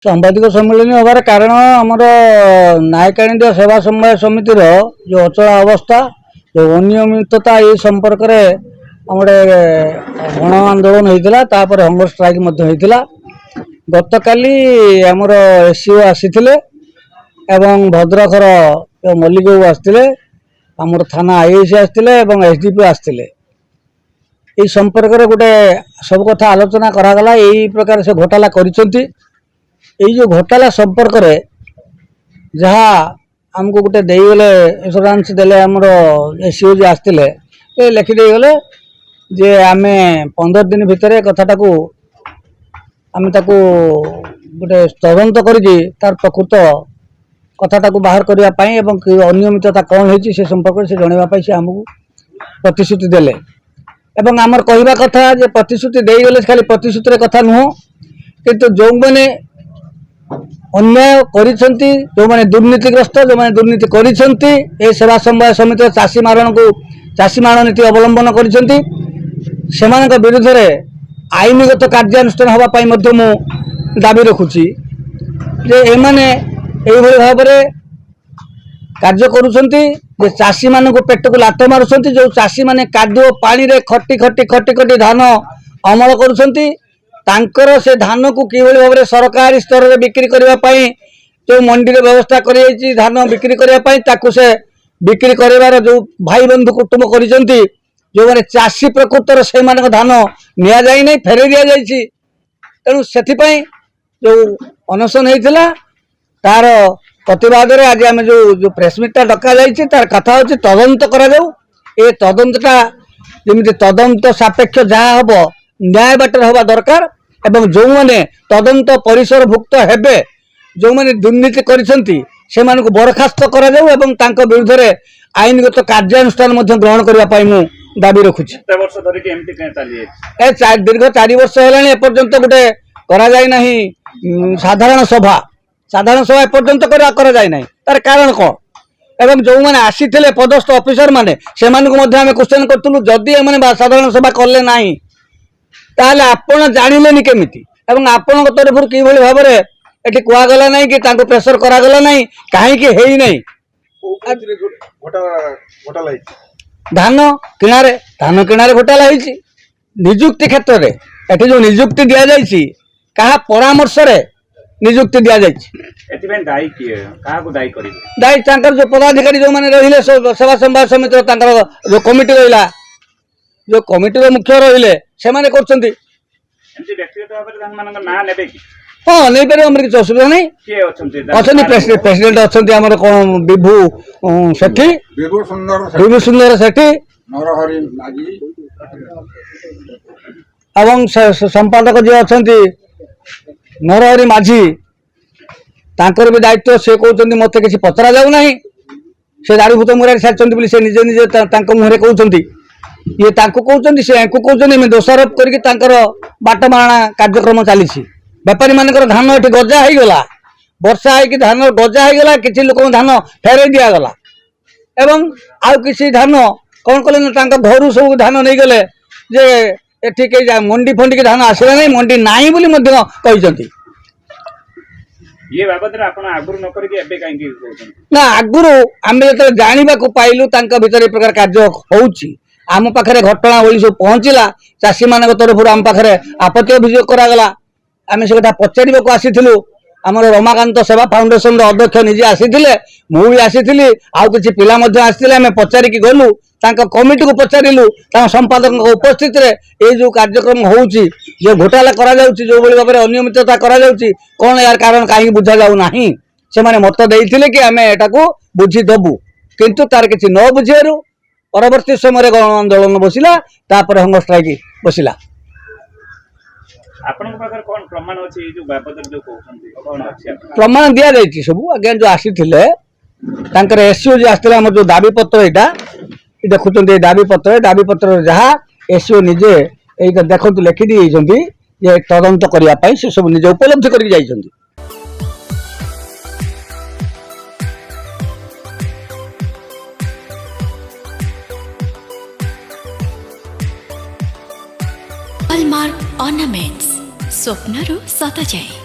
सांबादिक सम्मेलन हबार कारण आमर नायकाणी सेवा समवाय समितिर जो अचला अवस्था जो अनियमितता ये संपर्क में आम गण आंदोलन होता हंगर स्ट्राइक गत काली आमर एससीओ आसीथिले एवं भद्रकर मल्लिक बाबू आसते आमर थाना आईएसी आसते एसडीपी आसते ये संपर्क में गोटे सब कथा आलोचना करागला यही प्रकार से घोटाला करिसेंती यही जो घोटाला संपर्क में जहाँ आमको गोटे देगले एश्योरेंस देले आमर एससीओ जी आसते लिखिदे गले जे आम 15 दिन भितर कथाटा को आम ताकू गोटे तदंत करी तार प्रकृत कथाटा को बाहर करने अनियमितता कौन होती से संपर्क से जनवाई से आमको प्रतिश्रुति देले एवं आमर कहवा कथा जे प्रतिश्रुति देगले खाली प्रतिश्रुतिर कथा नुह किंतु जो मैंने अन्याय करिसेंती जो मैंने दुर्नीतिग्रस्त जो मैंने दुर्नीति करिसेंती ए सेवा समवाय समिति चाषी मारण को चाषी मारण नीति अवलंबन करिसेंती सेमानक विरुद्ध रे आईनगत कार्यानुष्ठान हवा पाई मध्य मु दाबी रखुची जे एमाने एई भली भाबरे कार्य करुछंती जे चाषी मान को पेट को लात मारुछंती जो चाषी माने कादुओ पानी रे खट्टी खट्टी खट्टी खट्टी धान अमल करुछंती तांकर से धान को कि भाव में सरकारी स्तर में बिक्री करने जो मंडी रे व्यवस्था करी धान बिक्री करने से बिक्री कर जो भाई बंधु कुटुंब कर जो मैंने चाषी प्रकृतर से धान नि जाए फेरे दि जाए तेणु से जो अनशन होता तार प्रतिवाद आज आम जो प्रेसमिटा डका जाइए तार कथा हूँ तदंत कर तदंतटा जमी तदंत सापेक्ष जहाँ हम न्याय बाटर हवा दरकार एवं जो मैंने तदंत परिसर भुक्त हेबे जो मैंने दुर्नीति करिसेंती से मानक बरखास्त करा जाऊ एवं तांको विरुद्ध रे आईनगत कार्यानुष्ठान ग्रहण करने मु दाबी रखुची दीर्घ 4 वर्ष है एपर्यंत गोटे करा जाय नहीं साधारण सभा एपर्यंत करा जाय नहीं तार कारण कौन एवं जो मैंने आसीथिले पदस्थ ऑफिसर माने से आम क्वेश्चन करूँ जदि एम साधारण सभा कले ना ताहले आपण जानिलेनी केमिति एवं आपण तरफ कि भाव में ये कहगला ना कि प्रेसर करागला ना कहीं है नहीं धान किणारे घोटाला होती निजुक्ति क्षेत्र में ये जो निजुक्ति दि जाए क्या परामर्श निजुक्ति दि जाए दायी जो पदाधिकारी जो मैंने रहिले सेवा समवाय समिति जो कमिटी रहा जो कमिटी मुख्य रहिले से माने करछंती हाँ नहीं पारे हमर किछ असुविधा नहीं अच्छा प्रेसिडेंट अच्छा आमर कौन विभू सेठी विभू सुंदर सेठी एवं संपादक जी अच्छा नरहरि माझी तांकर भी दायित्व से कहते मत किसी पचरा जाऊ ना से दाड़ीभूत मुरारी सारी से निजे निजे मुहरे कहते ये कहते से कहते दोषारोप कर बाटमारणा कार्यक्रम चली बेपारी मान धान ये गजा हो गला वर्षा है धान गजा हो गला किसी लोक धान फेरे दिगला एवं आउ किसी धान कौन कले घर सब धान नहीं गले जे एठिक मंडी फंडी की धान आसला नहीं मंडी नाई बोली कहते ये बाबद रे आपण आगुर न करके एबे काई ना आगुर आम जो जाना पाइलु भीतर प्रकार कार्य होउची आम पाखे घटना बोली सब पहुँचला चाषी मान तरफ आम पाखे आपत्ति अभियोग करागला आम से कथा पचार को आसीलु आमर रमाकांत सेवा फाउंडेशन अध्यक्ष निजे आसीथिले मु भी आसी आउ किसी पिला आसीथिले आम पचारिकी गलु कमिटी को पचारू संपादक उपस्थित ये जो कार्यक्रम होउची जो घोटाला करा जाउची जो बड़ी भाव में अनियमितता करा जाउची कौन यार कारण कहीं बुझा जाऊ नाही से माने मत देइथिले कि आम एटा को बुझी दबु किंतु तार किसी न बुझियारु परवर्ती समय गण आंदोलन बसिला तापर हंगर स्ट्राइक बसिला प्रमाण दि जाइए सब आज्ञा जो आसीथिले तांकर एससीओ जी आसते आम जो दाबी पत्र यहाँ देखुं दाबी पत्र जहाँ एससीओ निजे देखु लिखिदी ये तदंत करने से सब निजे उपलब्धि कर हॉलमार्क ऑर्नामेंट्स स्वप्नरू सत जाए।